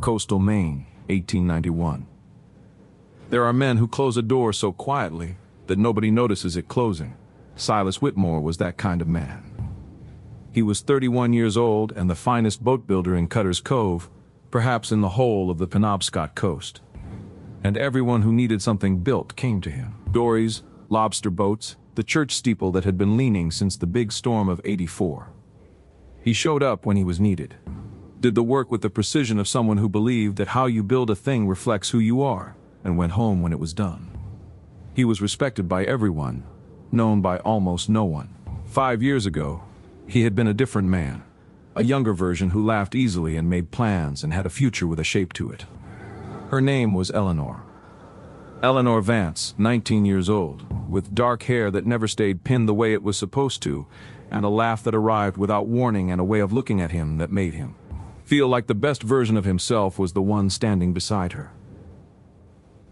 Coastal Maine, 1891. There are men who close a door so quietly that nobody notices it closing. Silas Whitmore was that kind of man. He was 31 years old and the finest boat builder in Cutter's Cove, perhaps in the whole of the Penobscot coast. And everyone who needed something built came to him. Dories, Lobster boats, the church steeple that had been leaning since the big storm of '84. He showed up when he was needed. Did the work with the precision of someone who believed that how you build a thing reflects who you are, and went home when it was done. He was respected by everyone, known by almost no one. 5 years ago, he had been a different man, a younger version who laughed easily and made plans and had a future with a shape to it. Her name was Eleanor. Eleanor Vance, 19 years old, with dark hair that never stayed pinned the way it was supposed to, and a laugh that arrived without warning and a way of looking at him that made him feel like the best version of himself was the one standing beside her.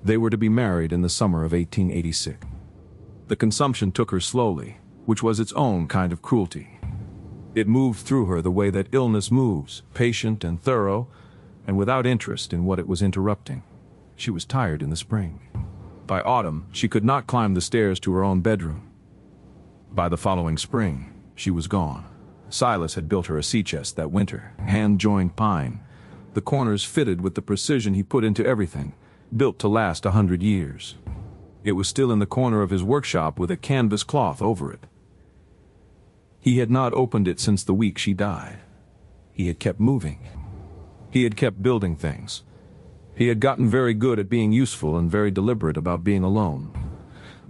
They were to be married in the summer of 1886. The consumption took her slowly, which was its own kind of cruelty. It moved through her the way that illness moves, patient and thorough, and without interest in what it was interrupting. She was tired in the spring. By autumn, she could not climb the stairs to her own bedroom. By the following spring, she was gone. Silas had built her a sea chest that winter, hand-joined pine, the corners fitted with the precision he put into everything, built to last 100 years. It was still in the corner of his workshop with a canvas cloth over it. He had not opened it since the week she died. He had kept moving. He had kept building things. He had gotten very good at being useful and very deliberate about being alone.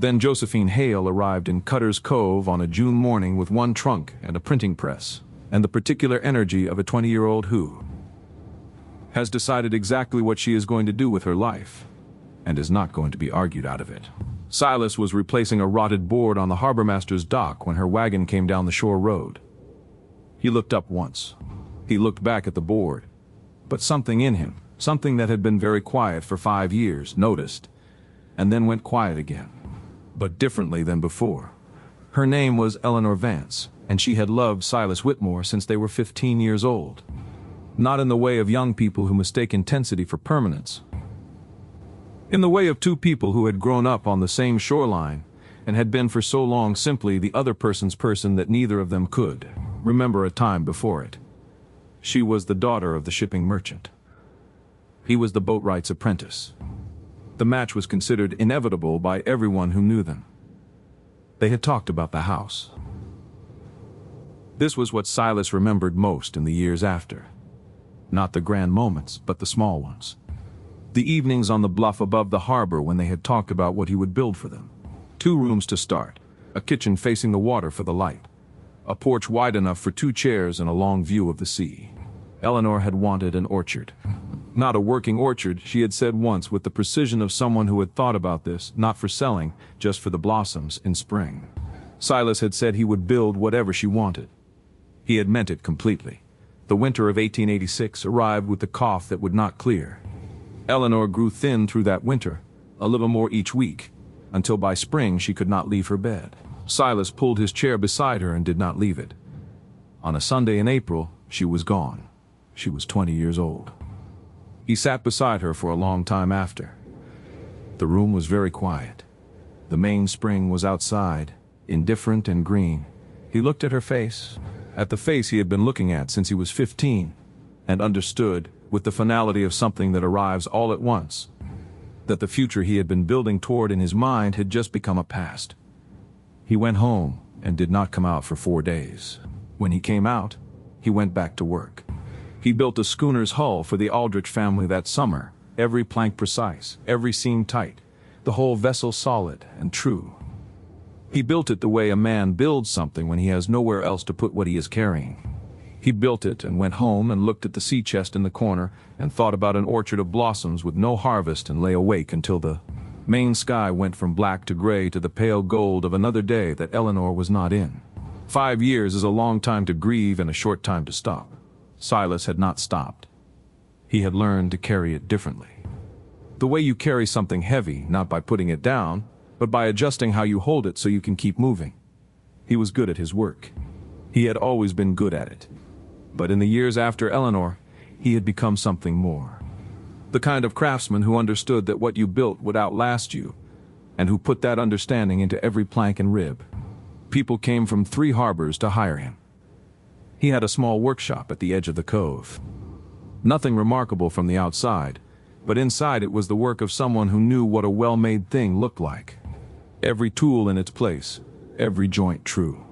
Then Josephine Hale arrived in Cutter's Cove on a June morning with one trunk and a printing press, and the particular energy of a 20-year-old who has decided exactly what she is going to do with her life, and is not going to be argued out of it. Silas was replacing a rotted board on the harbormaster's dock when her wagon came down the shore road. He looked up once. He looked back at the board. But something in him, something that had been very quiet for 5 years, noticed, and then went quiet again. But differently than before. Her name was Eleanor Vance, and she had loved Silas Whitmore since they were 15 years old. Not in the way of young people who mistake intensity for permanence. In the way of two people who had grown up on the same shoreline, and had been for so long simply the other person's person that neither of them could remember a time before it. She was the daughter of the shipping merchant. He was the boatwright's apprentice. The match was considered inevitable by everyone who knew them. They had talked about the house. This was what Silas remembered most in the years after. Not the grand moments, but the small ones. The evenings on the bluff above the harbor when they had talked about what he would build for them. 2 rooms to start, a kitchen facing the water for the light, a porch wide enough for 2 chairs and a long view of the sea. Eleanor had wanted an orchard. Not a working orchard, she had said once with the precision of someone who had thought about this, not for selling, just for the blossoms in spring. Silas had said he would build whatever she wanted. He had meant it completely. The winter of 1886 arrived with the cough that would not clear. Eleanor grew thin through that winter, a little more each week, until by spring she could not leave her bed. Silas pulled his chair beside her and did not leave it. On a Sunday in April, she was gone. She was 20 years old. He sat beside her for a long time after. The room was very quiet. The Maine spring was outside, indifferent and green. He looked at her face, at the face he had been looking at since he was 15, and understood, with the finality of something that arrives all at once, that the future he had been building toward in his mind had just become a past. He went home and did not come out for 4 days. When he came out, he went back to work. He built a schooner's hull for the Aldrich family that summer, every plank precise, every seam tight, the whole vessel solid and true. He built it the way a man builds something when he has nowhere else to put what he is carrying. He built it and went home and looked at the sea chest in the corner and thought about an orchard of blossoms with no harvest and lay awake until the Maine sky went from black to gray to the pale gold of another day that Eleanor was not in. 5 years is a long time to grieve and a short time to stop. Silas had not stopped. He had learned to carry it differently. The way you carry something heavy, not by putting it down, but by adjusting how you hold it so you can keep moving. He was good at his work. He had always been good at it. But in the years after Eleanor, he had become something more. The kind of craftsman who understood that what you built would outlast you, and who put that understanding into every plank and rib. People came from 3 harbors to hire him. He had a small workshop at the edge of the cove. Nothing remarkable from the outside, but inside it was the work of someone who knew what a well-made thing looked like. Every tool in its place, every joint true.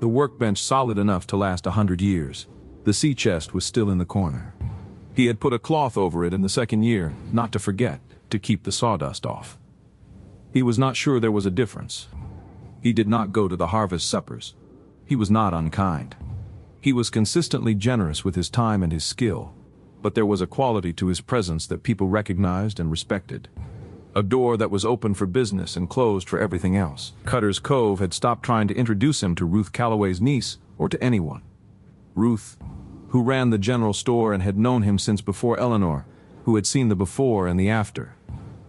The workbench solid enough to last 100 years. The sea chest was still in the corner. He had put a cloth over it in the 2nd year, not to forget, to keep the sawdust off. He was not sure there was a difference. He did not go to the harvest suppers. He was not unkind. He was consistently generous with his time and his skill, but there was a quality to his presence that people recognized and respected. A door that was open for business and closed for everything else. Cutter's Cove had stopped trying to introduce him to Ruth Calloway's niece or to anyone. Ruth, who ran the general store and had known him since before Eleanor, who had seen the before and the after,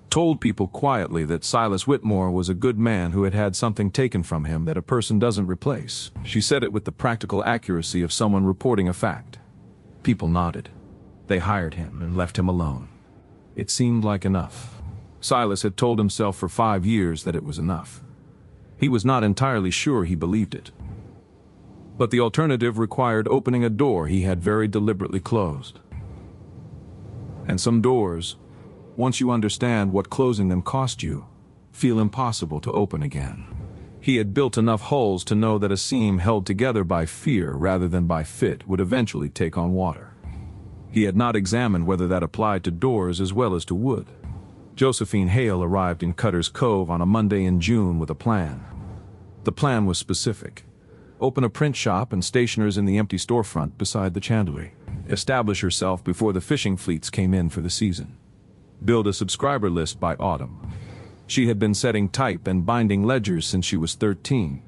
told people quietly that Silas Whitmore was a good man who had had something taken from him that a person doesn't replace. She said it with the practical accuracy of someone reporting a fact. People nodded. They hired him and left him alone. It seemed like enough. Silas had told himself for 5 years that it was enough. He was not entirely sure he believed it. But the alternative required opening a door he had very deliberately closed. And some doors, once you understand what closing them cost you, feel impossible to open again. He had built enough holes to know that a seam held together by fear rather than by fit would eventually take on water. He had not examined whether that applied to doors as well as to wood. Josephine Hale arrived in Cutter's Cove on a Monday in June with a plan. The plan was specific. Open a print shop and stationers in the empty storefront beside the chandlery. Establish herself before the fishing fleets came in for the season. Build a subscriber list by autumn. She had been setting type and binding ledgers since she was 13,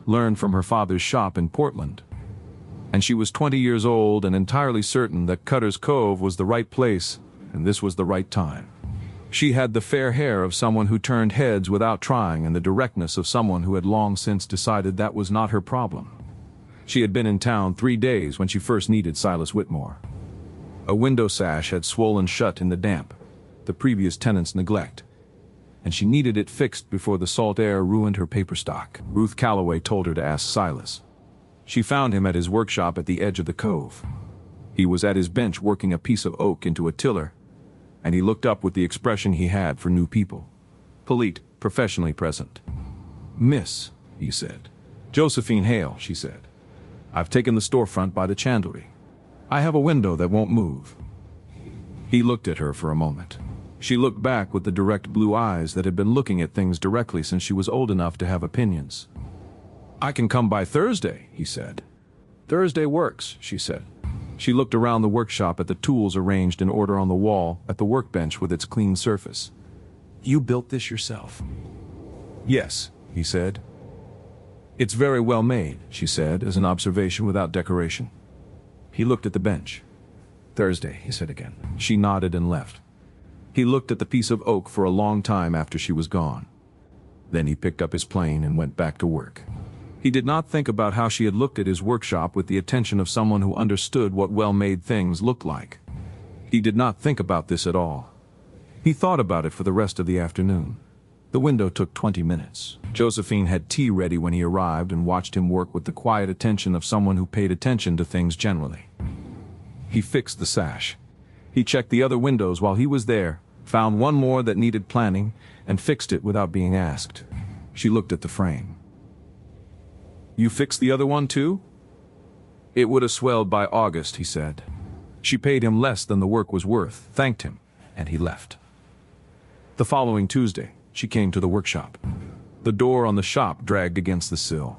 learned from her father's shop in Portland. And she was 20 years old and entirely certain that Cutter's Cove was the right place, and this was the right time. She had the fair hair of someone who turned heads without trying and the directness of someone who had long since decided that was not her problem. She had been in town 3 days when she first needed Silas Whitmore. A window sash had swollen shut in the damp, the previous tenant's neglect, and she needed it fixed before the salt air ruined her paper stock. Ruth Calloway told her to ask Silas. She found him at his workshop at the edge of the cove. He was at his bench working a piece of oak into a tiller, and he looked up with the expression he had for new people. Polite, professionally present. "Miss," he said. "Josephine Hale," she said. "I've taken the storefront by the chandlery. I have a window that won't move." He looked at her for a moment. She looked back with the direct blue eyes that had been looking at things directly since she was old enough to have opinions. "I can come by Thursday," he said. "Thursday works," she said. She looked around the workshop at the tools arranged in order on the wall, at the workbench with its clean surface. "You built this yourself?" "Yes," he said. "It's very well made," she said, as an observation without decoration. He looked at the bench. "Thursday," he said again. She nodded and left. He looked at the piece of oak for a long time after she was gone. Then he picked up his plane and went back to work. He did not think about how she had looked at his workshop with the attention of someone who understood what well-made things looked like. He did not think about this at all. He thought about it for the rest of the afternoon. The window took 20 minutes. Josephine had tea ready when he arrived and watched him work with the quiet attention of someone who paid attention to things generally. He fixed the sash. He checked the other windows while he was there, found one more that needed planning, and fixed it without being asked. She looked at the frame. "You fixed the other one too?" "It would have swelled by August," he said. She paid him less than the work was worth, thanked him, and he left. The following Tuesday, she came to the workshop. The door on the shop dragged against the sill.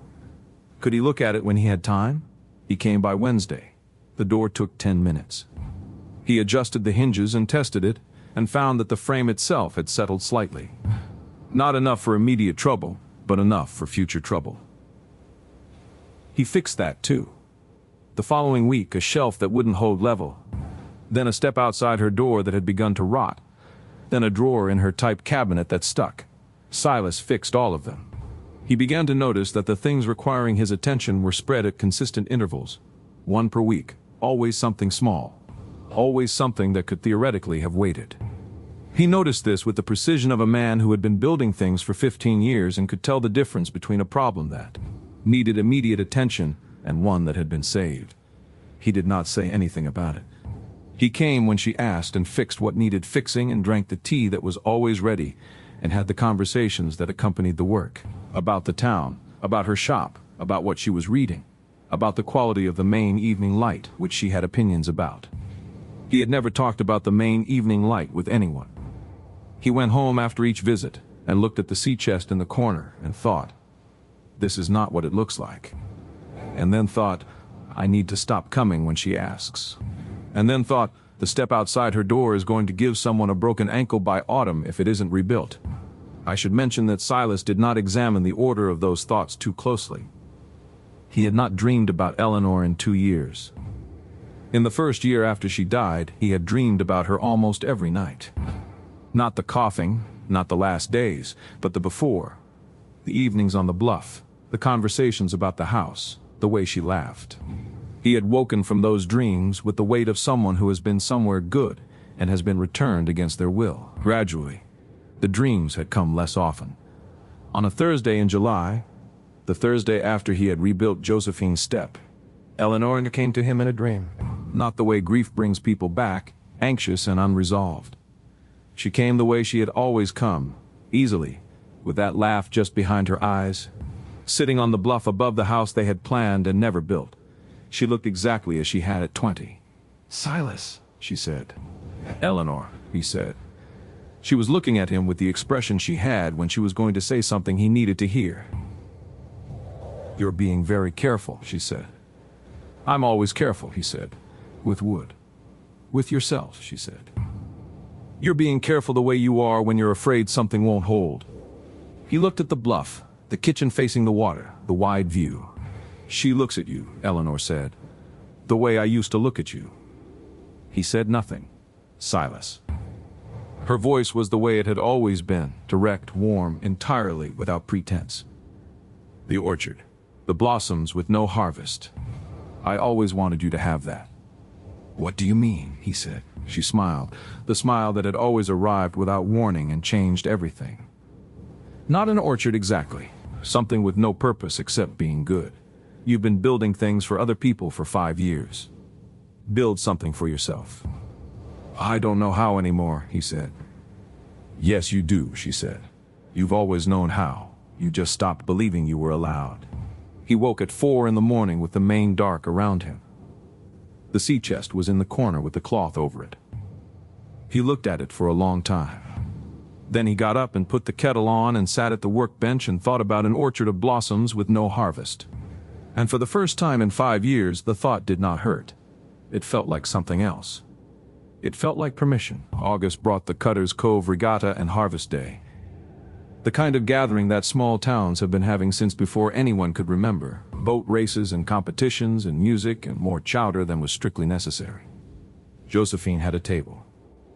Could he look at it when he had time? He came by Wednesday. The door took 10 minutes. He adjusted the hinges and tested it, and found that the frame itself had settled slightly. Not enough for immediate trouble, but enough for future trouble. He fixed that too. The following week, a shelf that wouldn't hold level. Then a step outside her door that had begun to rot. Then a drawer in her type cabinet that stuck. Silas fixed all of them. He began to notice that the things requiring his attention were spread at consistent intervals. One per week, always something small. always something that could theoretically have waited. He noticed this with the precision of a man who had been building things for 15 years and could tell the difference between a problem that needed immediate attention and one that had been saved. He did not say anything about it. He came when she asked and fixed what needed fixing and drank the tea that was always ready and had the conversations that accompanied the work. About the town, about her shop, about what she was reading, about the quality of the Maine evening light, which she had opinions about. He had never talked about the Maine evening light with anyone. He went home after each visit and looked at the sea chest in the corner and thought, "This is not what it looks like." And then thought, "I need to stop coming when she asks." And then thought, "The step outside her door is going to give someone a broken ankle by autumn if it isn't rebuilt." I should mention that Silas did not examine the order of those thoughts too closely. He had not dreamed about Eleanor in 2 years. In the first year after she died, he had dreamed about her almost every night. Not the coughing, not the last days, but the before. The evenings on the bluff, the conversations about the house, the way she laughed. He had woken from those dreams with the weight of someone who has been somewhere good and has been returned against their will. Gradually, the dreams had come less often. On a Thursday in July, the Thursday after he had rebuilt Josephine's step, Eleanor came to him in a dream. Not the way grief brings people back, anxious and unresolved. She came the way she had always come, easily, with that laugh just behind her eyes, sitting on the bluff above the house they had planned and never built. She looked exactly as she had at 20. "Silas," she said. "Eleanor," he said. She was looking at him with the expression she had when she was going to say something he needed to hear. "You're being very careful," she said. "I'm always careful," he said. "With wood." "With yourself," she said. "You're being careful the way you are when you're afraid something won't hold." He looked at the bluff, the kitchen facing the water, the wide view. "She looks at you," Eleanor said, "the way I used to look at you." He said nothing. Silas. Her voice was the way it had always been, direct, warm, entirely without pretense. "The orchard. The blossoms with no harvest. I always wanted you to have that." "What do you mean?" he said. She smiled, the smile that had always arrived without warning and changed everything. "Not an orchard exactly. Something with no purpose except being good. You've been building things for other people for 5 years. Build something for yourself." "I don't know how anymore," he said. "Yes, you do," she said. "You've always known how. You just stopped believing you were allowed." He woke at 4 in the morning with the Maine dark around him. The sea chest was in the corner with the cloth over it. He looked at it for a long time. Then he got up and put the kettle on and sat at the workbench and thought about an orchard of blossoms with no harvest. And for the first time in 5 years, the thought did not hurt. It felt like something else. It felt like permission. August brought the Cutter's Cove Regatta and Harvest Day. The kind of gathering that small towns have been having since before anyone could remember. Boat races and competitions and music and more chowder than was strictly necessary. Josephine had a table.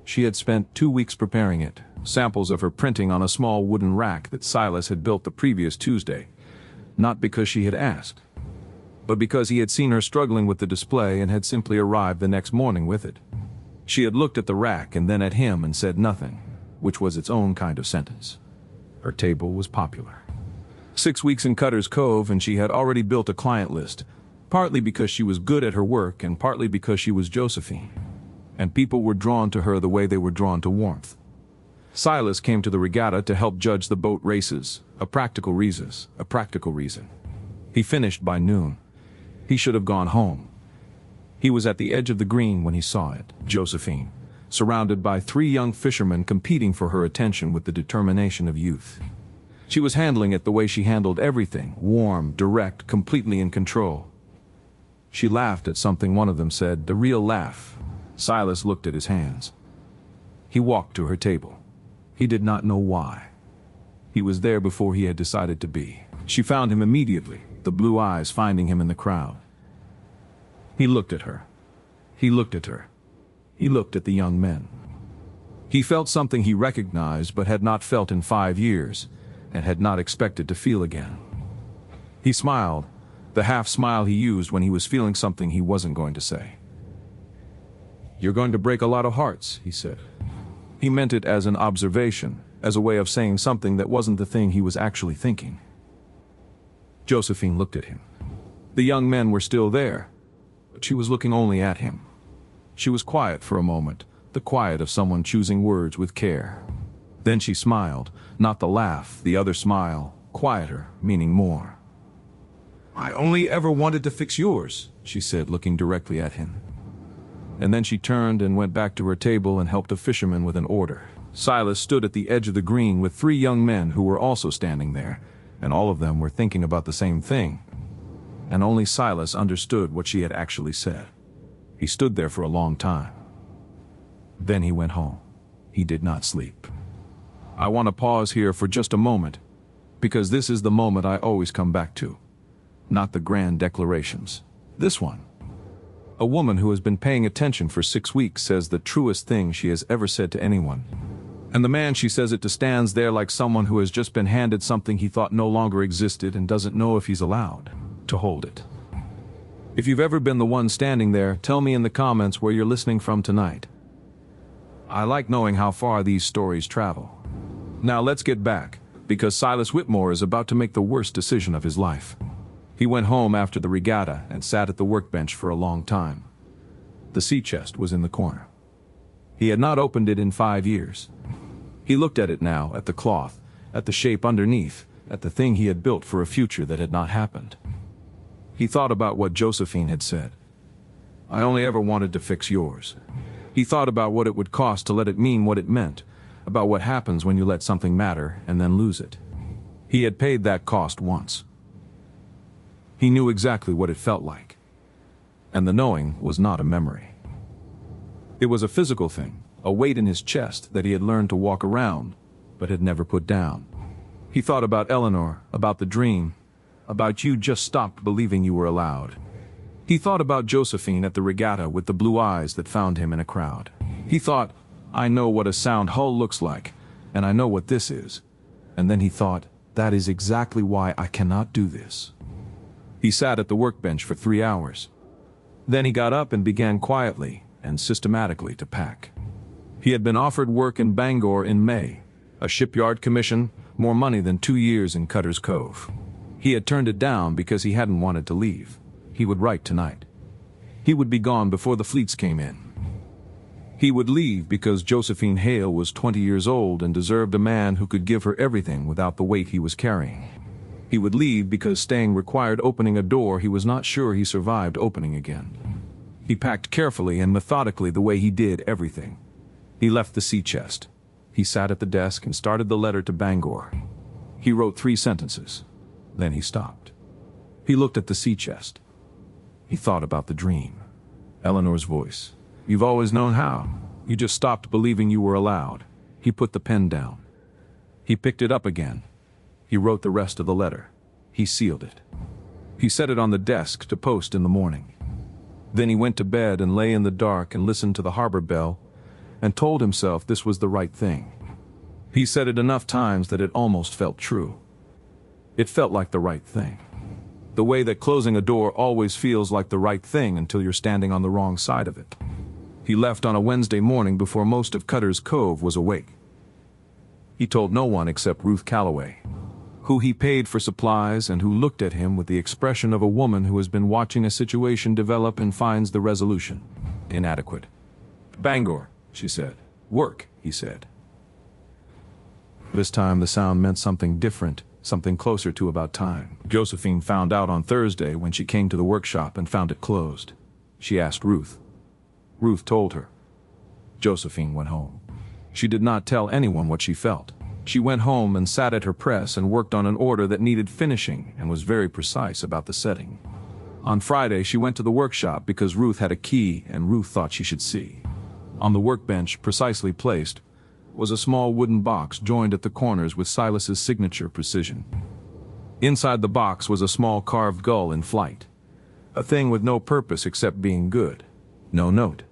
She had spent 2 weeks preparing it, samples of her printing on a small wooden rack that Silas had built the previous Tuesday, not because she had asked, but because he had seen her struggling with the display and had simply arrived the next morning with it. She had looked at the rack and then at him and said nothing, which was its own kind of sentence. Her table was popular. 6 weeks in Cutter's Cove and she had already built a client list, partly because she was good at her work and partly because she was Josephine. And people were drawn to her the way they were drawn to warmth. Silas came to the regatta to help judge the boat races, a practical reason. He finished by noon. He should have gone home. He was at the edge of the green when he saw it, Josephine, surrounded by 3 young fishermen competing for her attention with the determination of youth. She was handling it the way she handled everything, warm, direct, completely in control. She laughed at something one of them said, the real laugh. Silas looked at his hands. He walked to her table. He did not know why. He was there before he had decided to be. She found him immediately, the blue eyes finding him in the crowd. He looked at her. He looked at her. He looked at the young men. He felt something he recognized but had not felt in 5 years, and had not expected to feel again. He smiled, the half smile he used when he was feeling something he wasn't going to say. "You're going to break a lot of hearts," he said. He meant it as an observation, as a way of saying something that wasn't the thing he was actually thinking. Josephine looked at him. The young men were still there, but she was looking only at him. She was quiet for a moment, the quiet of someone choosing words with care. Then she smiled, not the laugh, the other smile, quieter, meaning more. "I only ever wanted to fix yours," she said, looking directly at him. And then she turned and went back to her table and helped a fisherman with an order. Silas stood at the edge of the green with 3 young men who were also standing there, and all of them were thinking about the same thing. And only Silas understood what she had actually said. He stood there for a long time. Then he went home. He did not sleep. I want to pause here for just a moment, because this is the moment I always come back to. Not the grand declarations. This one. A woman who has been paying attention for 6 weeks says the truest thing she has ever said to anyone. And the man she says it to stands there like someone who has just been handed something he thought no longer existed and doesn't know if he's allowed to hold it. If you've ever been the one standing there, tell me in the comments where you're listening from tonight. I like knowing how far these stories travel. Now let's get back, because Silas Whitmore is about to make the worst decision of his life. He went home after the regatta and sat at the workbench for a long time. The sea chest was in the corner. He had not opened it in 5 years. He looked at it now, at the cloth, at the shape underneath, at the thing he had built for a future that had not happened. He thought about what Josephine had said. "I only ever wanted to fix yours." He thought about what it would cost to let it mean what it meant, about what happens when you let something matter and then lose it. He had paid that cost once. He knew exactly what it felt like. And the knowing was not a memory. It was a physical thing, a weight in his chest that he had learned to walk around, but had never put down. He thought about Eleanor, about the dream, about you just stopped believing you were allowed. He thought about Josephine at the regatta with the blue eyes that found him in a crowd. He thought, "I know what a sound hull looks like, and I know what this is." And then he thought, "That is exactly why I cannot do this." He sat at the workbench for 3 hours. Then he got up and began quietly and systematically to pack. He had been offered work in Bangor in May, a shipyard commission, more money than 2 years in Cutter's Cove. He had turned it down because he hadn't wanted to leave. He would write tonight. He would be gone before the fleets came in. He would leave because Josephine Hale was 20 years old and deserved a man who could give her everything without the weight he was carrying. He would leave because staying required opening a door he was not sure he survived opening again. He packed carefully and methodically the way he did everything. He left the sea chest. He sat at the desk and started the letter to Bangor. He wrote 3 sentences. Then he stopped. He looked at the sea chest. He thought about the dream. Eleanor's voice. "You've always known how. You just stopped believing you were allowed." He put the pen down. He picked it up again. He wrote the rest of the letter. He sealed it. He set it on the desk to post in the morning. Then he went to bed and lay in the dark and listened to the harbor bell and told himself this was the right thing. He said it enough times that it almost felt true. It felt like the right thing. The way that closing a door always feels like the right thing until you're standing on the wrong side of it. He left on a Wednesday morning before most of Cutter's Cove was awake. He told no one except Ruth Calloway, who he paid for supplies and who looked at him with the expression of a woman who has been watching a situation develop and finds the resolution inadequate. "Bangor," she said. "Work," he said. This time the sound meant something different, something closer to about time. Josephine found out on Thursday when she came to the workshop and found it closed. She asked Ruth. Ruth told her. Josephine went home. She did not tell anyone what she felt. She went home and sat at her press and worked on an order that needed finishing and was very precise about the setting. On Friday, she went to the workshop because Ruth had a key and Ruth thought she should see. On the workbench, precisely placed, was a small wooden box joined at the corners with Silas's signature precision. Inside the box was a small carved gull in flight. A thing with no purpose except being good. No note.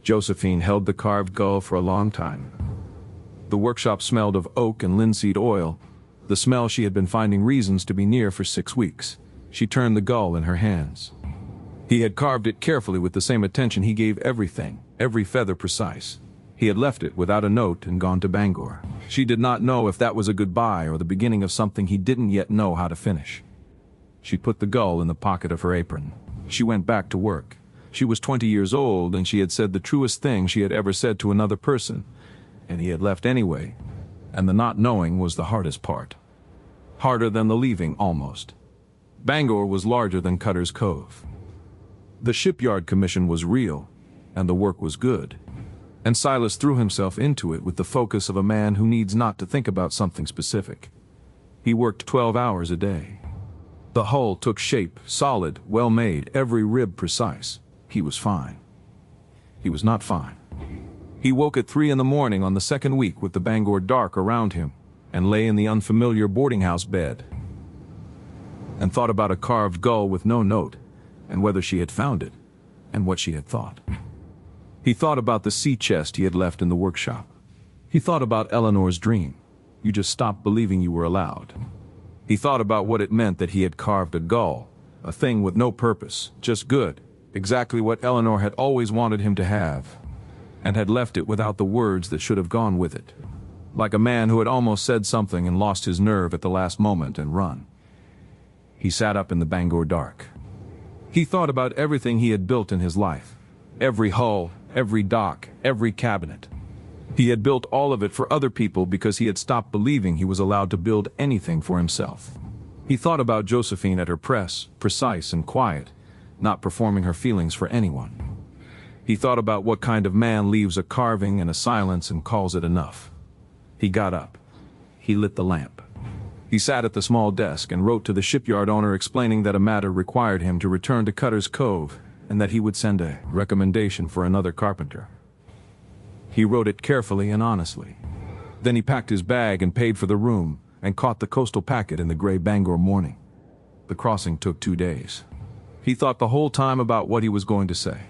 Josephine held the carved gull for a long time. The workshop smelled of oak and linseed oil, the smell she had been finding reasons to be near for 6 weeks. She turned the gull in her hands. He had carved it carefully with the same attention he gave everything, every feather precise. He had left it without a note and gone to Bangor. She did not know if that was a goodbye or the beginning of something he didn't yet know how to finish. She put the gull in the pocket of her apron. She went back to work. She was 20 years old, and she had said the truest thing she had ever said to another person, and he had left anyway, and the not knowing was the hardest part. Harder than the leaving, almost. Bangor was larger than Cutter's Cove. The shipyard commission was real, and the work was good, and Silas threw himself into it with the focus of a man who needs not to think about something specific. He worked 12 hours a day. The hull took shape, solid, well-made, every rib precise. He was fine. He was not fine. He woke at 3 in the morning on the second week with the Bangor dark around him, and lay in the unfamiliar boarding house bed, and thought about a carved gull with no note, and whether she had found it, and what she had thought. He thought about the sea chest he had left in the workshop. He thought about Eleanor's dream. You just stopped believing you were allowed. He thought about what it meant that he had carved a gull, a thing with no purpose, just good, exactly what Eleanor had always wanted him to have, and had left it without the words that should have gone with it, like a man who had almost said something and lost his nerve at the last moment and run. He sat up in the Bangor dark. He thought about everything he had built in his life, every hull, every dock, every cabinet. He had built all of it for other people because he had stopped believing he was allowed to build anything for himself. He thought about Josephine at her press, precise and quiet, not performing her feelings for anyone. He thought about what kind of man leaves a carving and a silence and calls it enough. He got up. He lit the lamp. He sat at the small desk and wrote to the shipyard owner explaining that a matter required him to return to Cutter's Cove and that he would send a recommendation for another carpenter. He wrote it carefully and honestly. Then he packed his bag and paid for the room and caught the coastal packet in the gray Bangor morning. The crossing took 2 days. He thought the whole time about what he was going to say.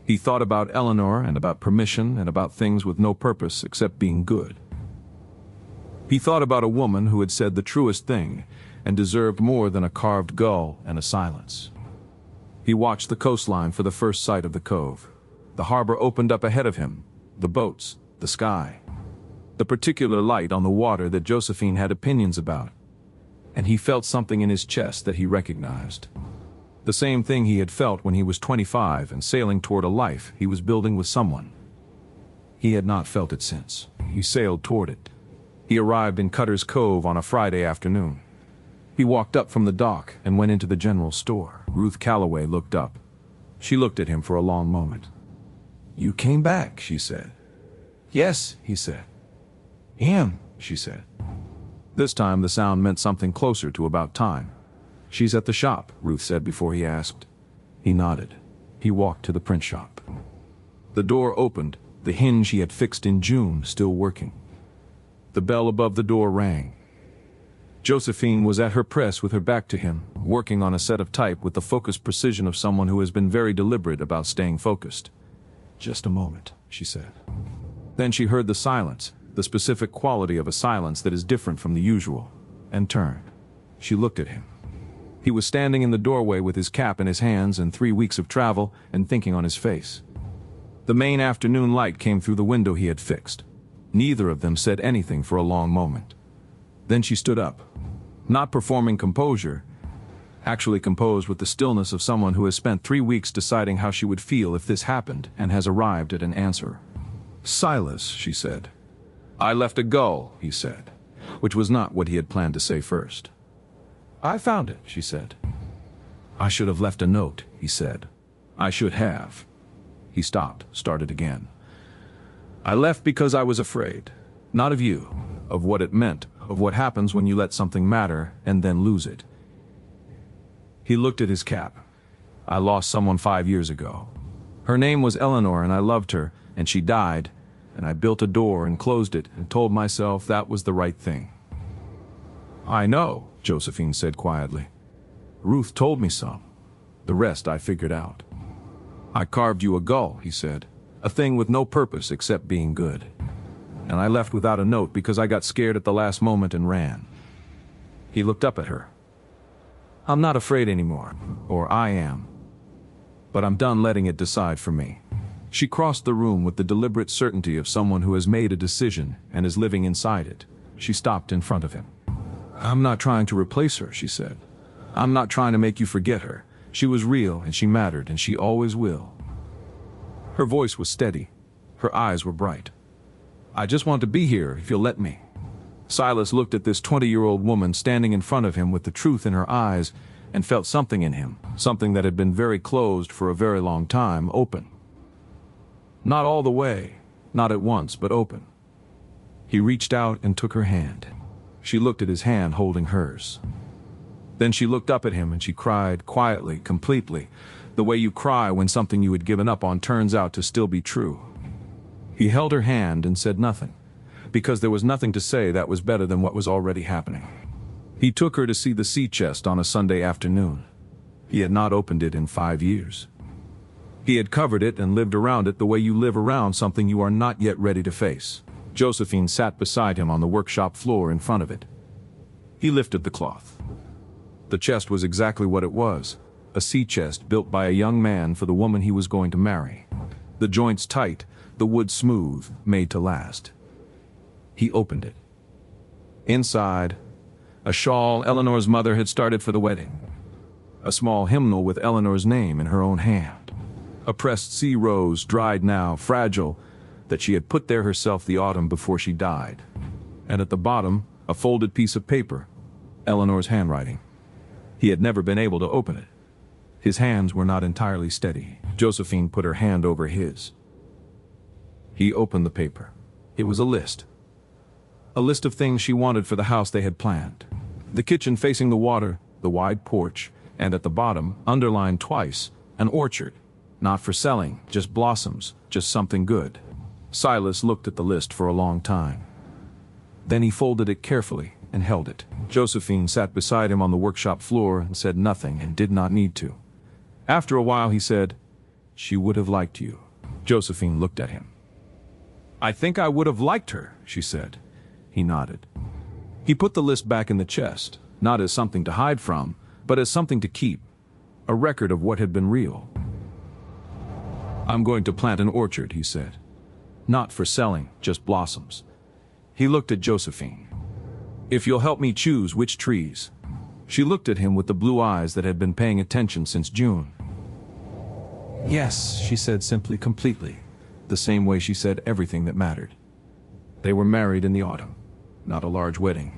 He thought about Eleanor and about permission and about things with no purpose except being good. He thought about a woman who had said the truest thing and deserved more than a carved gull and a silence. He watched the coastline for the first sight of the cove. The harbor opened up ahead of him, the boats, the sky, the particular light on the water that Josephine had opinions about, and he felt something in his chest that he recognized. The same thing he had felt when he was 25 and sailing toward a life he was building with someone. He had not felt it since. He sailed toward it. He arrived in Cutter's Cove on a Friday afternoon. He walked up from the dock and went into the general store. Ruth Calloway looked up. She looked at him for a long moment. "You came back," she said. "Yes," he said. "Him," she said. This time the sound meant something closer to about time. "She's at the shop," Ruth said before he asked. He nodded. He walked to the print shop. The door opened, the hinge he had fixed in June still working. The bell above the door rang. Josephine was at her press with her back to him, working on a set of type with the focused precision of someone who has been very deliberate about staying focused. "Just a moment," she said. Then she heard the silence, the specific quality of a silence that is different from the usual, and turned. She looked at him. He was standing in the doorway with his cap in his hands and 3 weeks of travel and thinking on his face. The Maine afternoon light came through the window he had fixed. Neither of them said anything for a long moment. Then she stood up, not performing composure, actually composed with the stillness of someone who has spent 3 weeks deciding how she would feel if this happened and has arrived at an answer. "Silas," she said. "I left a gull," he said, which was not what he had planned to say first. "I found it," she said. "I should have left a note," he said. "I should have." He stopped, started again. "I left because I was afraid, not of you, of what it meant, of what happens when you let something matter and then lose it." He looked at his cap. "I lost someone 5 years ago. Her name was Eleanor and I loved her, and she died, and I built a door and closed it and told myself that was the right thing." "I know," Josephine said quietly. "Ruth told me some. The rest I figured out." "I carved you a gull," he said, "a thing with no purpose except being good. And I left without a note because I got scared at the last moment and ran." He looked up at her. "I'm not afraid anymore, or I am." but I'm done letting it decide for me." She crossed the room with the deliberate certainty of someone who has made a decision and is living inside it. She stopped in front of him. "I'm not trying to replace her," she said. "I'm not trying to make you forget her. She was real and she mattered and she always will." Her voice was steady. Her eyes were bright. "I just want to be here if you'll let me." Silas looked at this 20-year-old woman standing in front of him with the truth in her eyes and felt something in him, something that had been very closed for a very long time, open. Not all the way, not at once, but open. He reached out and took her hand. She looked at his hand holding hers. Then she looked up at him and she cried quietly, completely, the way you cry when something you had given up on turns out to still be true. He held her hand and said nothing, because there was nothing to say that was better than what was already happening. He took her to see the sea chest on a Sunday afternoon. He had not opened it in 5 years. He had covered it and lived around it the way you live around something you are not yet ready to face. Josephine sat beside him on the workshop floor in front of it. He lifted the cloth. The chest was exactly what it was, a sea chest built by a young man for the woman he was going to marry. The joints tight, the wood smooth, made to last. He opened it. Inside, a shawl Eleanor's mother had started for the wedding. A small hymnal with Eleanor's name in her own hand. A pressed sea rose, dried now, fragile, that she had put there herself the autumn before she died. And at the bottom, a folded piece of paper, Eleanor's handwriting. He had never been able to open it. His hands were not entirely steady. Josephine put her hand over his. He opened the paper. It was a list. A list of things she wanted for the house they had planned. The kitchen facing the water, the wide porch, and at the bottom, underlined twice, an orchard. Not for selling, just blossoms, just something good. Silas looked at the list for a long time. Then he folded it carefully and held it. Josephine sat beside him on the workshop floor and said nothing and did not need to. After a while he said, "She would have liked you." Josephine looked at him. "I think I would have liked her," she said. He nodded. He put the list back in the chest, not as something to hide from, but as something to keep, a record of what had been real. "I'm going to plant an orchard," he said. "Not for selling, just blossoms." He looked at Josephine. "If you'll help me choose which trees." She looked at him with the blue eyes that had been paying attention since June. "Yes," she said simply, completely, the same way she said everything that mattered. They were married in the autumn, not a large wedding.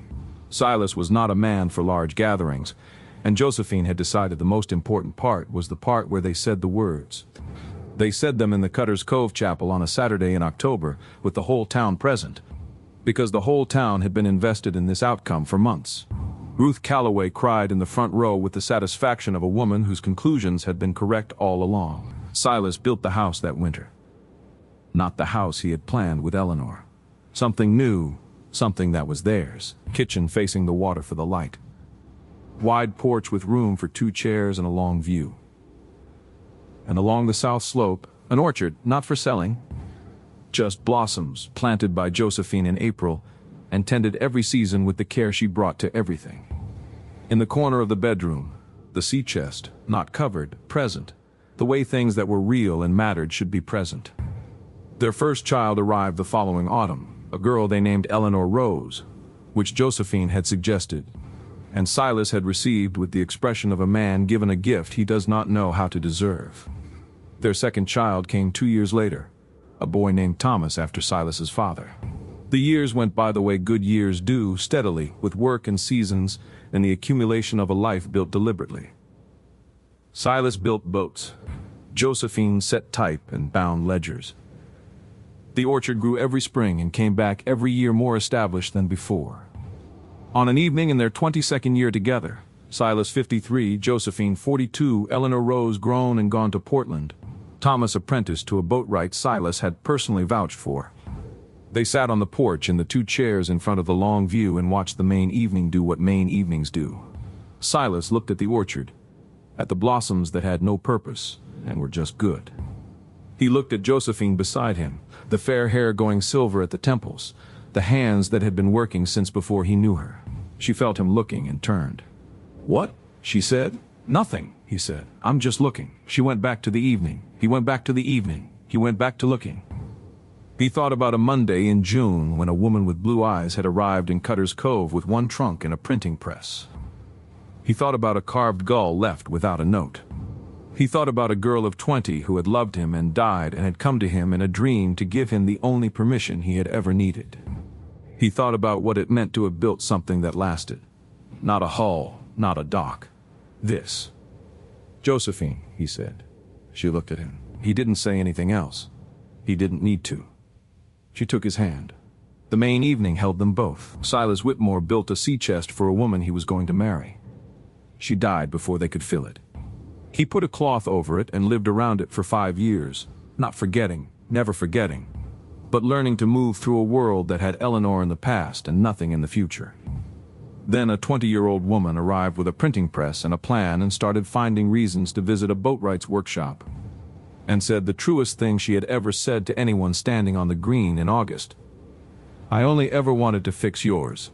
Silas was not a man for large gatherings, and Josephine had decided the most important part was the part where they said the words. They said them in the Cutter's Cove chapel on a Saturday in October, with the whole town present, because the whole town had been invested in this outcome for months. Ruth Calloway cried in the front row with the satisfaction of a woman whose conclusions had been correct all along. Silas built the house that winter. Not the house he had planned with Eleanor. Something new, something that was theirs. Kitchen facing the water for the light. Wide porch with room for 2 chairs and a long view. And along the south slope, an orchard, not for selling, just blossoms planted by Josephine in April and tended every season with the care she brought to everything. In the corner of the bedroom, the sea chest, not covered, present, the way things that were real and mattered should be present. Their first child arrived the following autumn, a girl they named Eleanor Rose, which Josephine had suggested, and Silas had received with the expression of a man given a gift he does not know how to deserve. Their second child came 2 years later, a boy named Thomas after Silas's father. The years went by the way good years do, steadily, with work and seasons and the accumulation of a life built deliberately. Silas built boats. Josephine set type and bound ledgers. The orchard grew every spring and came back every year more established than before. On an evening in their 22nd year together, Silas 53, Josephine 42, Eleanor Rose grown and gone to Portland, Thomas apprenticed to a boatwright Silas had personally vouched for. They sat on the porch in the 2 chairs in front of the long view and watched the Maine evening do what Maine evenings do. Silas looked at the orchard, at the blossoms that had no purpose and were just good. He looked at Josephine beside him, the fair hair going silver at the temples, the hands that had been working since before he knew her. She felt him looking and turned. "What?" she said. "Nothing," he said. I'm just looking. She went back to the evening. He went back to the evening. He went back to looking. He thought about a Monday in June when a woman with blue eyes had arrived in Cutter's Cove with one trunk and a printing press. He thought about a carved gull left without a note. He thought about a girl of 20 who had loved him and died and had come to him in a dream to give him the only permission he had ever needed. He thought about what it meant to have built something that lasted. Not a hull, not a dock. This. Josephine, he said. She looked at him. He didn't say anything else. He didn't need to. She took his hand. The Maine evening held them both. Silas Whitmore built a sea chest for a woman he was going to marry. She died before they could fill it. He put a cloth over it and lived around it for 5 years, not forgetting, never forgetting, but learning to move through a world that had Eleanor in the past and nothing in the future. Then a 20-year-old woman arrived with a printing press and a plan and started finding reasons to visit a boatwright's workshop, and said the truest thing she had ever said to anyone standing on the green in August. I only ever wanted to fix yours.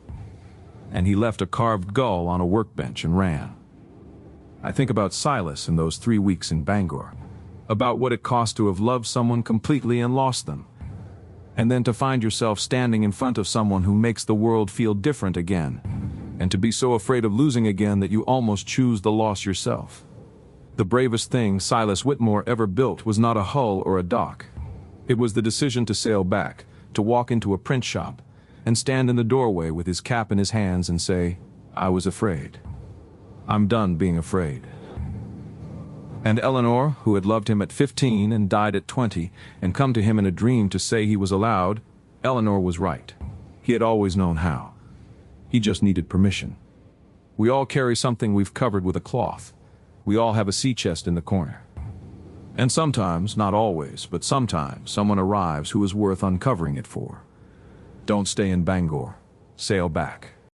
And he left a carved gull on a workbench and ran. I think about Silas in those 3 weeks in Bangor, about what it cost to have loved someone completely and lost them, and then to find yourself standing in front of someone who makes the world feel different again, and to be so afraid of losing again that you almost choose the loss yourself. The bravest thing Silas Whitmore ever built was not a hull or a dock. It was the decision to sail back, to walk into a print shop, and stand in the doorway with his cap in his hands and say, I was afraid. I'm done being afraid. And Eleanor, who had loved him at 15 and died at 20, and come to him in a dream to say he was allowed, Eleanor was right. He had always known how. He just needed permission. We all carry something we've covered with a cloth. We all have a sea chest in the corner. And sometimes, not always, but sometimes, someone arrives who is worth uncovering it for. Don't stay in Bangor. Sail back.